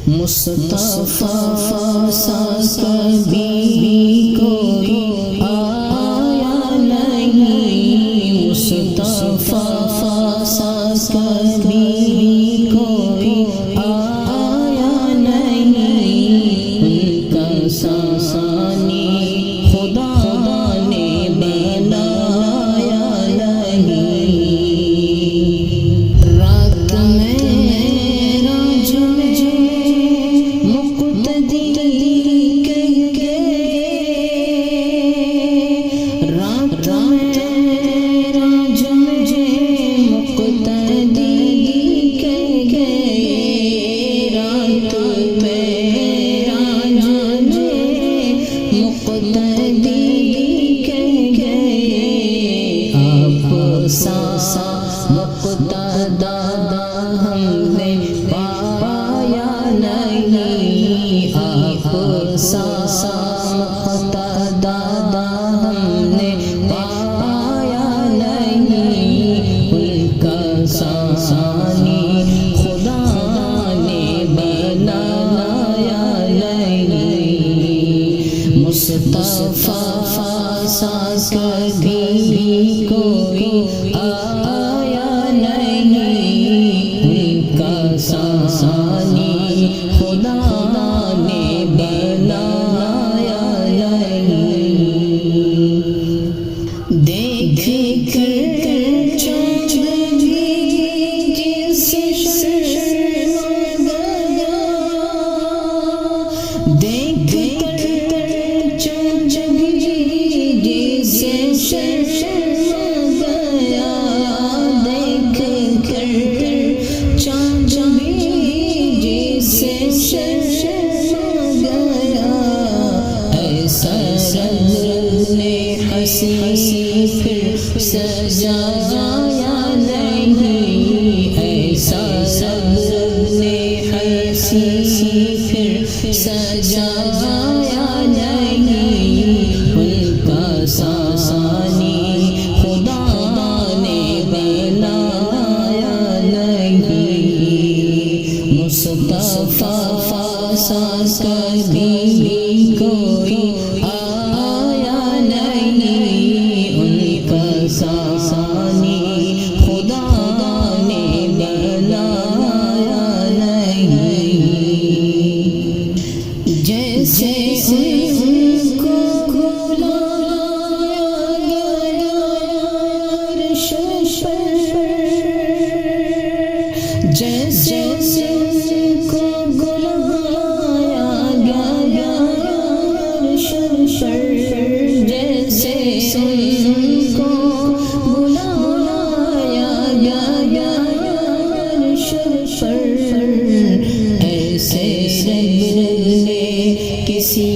مصطفیٰ سا کبھی کوئی آیا نہیں، مصطفیٰ سا کبھی کوئی آیا نہیں، ان کا ثانی خدا نے بنایا نہیں۔ رات میں راج میں مقتدی کہہ کے، رات میں راج میں مقتدی کہہ کے، رات میں راج میں مقتدی کہہ کے، آپ سا مقتدا ہم نے پایا نہیں، آپ سا مقتدا ہم نے پایا نہیں، ان کا ثانی خدا نے بنایا نہیں۔ مصطفیٰ سا کبھی کوئی آیا نہیں، ان کا ثانی خدا نے بنایا نہیں۔ دیکھ کر چاند بھی جسے شرما گیا، دیکھ کر چاند بھی جسے شرما گیا، دیکھ کر چاند بھی جسے شرما گیا، ایسا رب نے ہنسی پھر سجایا نہیں، ایسا رب نے ہنسی پھر سجایا نہیں، ان کا ثانی خدا نے بنایا نہیں۔ مصطفیٰ سا کبھی کوئی آیا نہیں، ان کا ثانی خدا نے بنایا نہیں۔ جیسے ان کو بلایا گیا عرش پر، جیسے ان کو بلایا گیا عرش پر، جیسے ان کو بلایا گیا عرش پر، ایسے رب نے کسی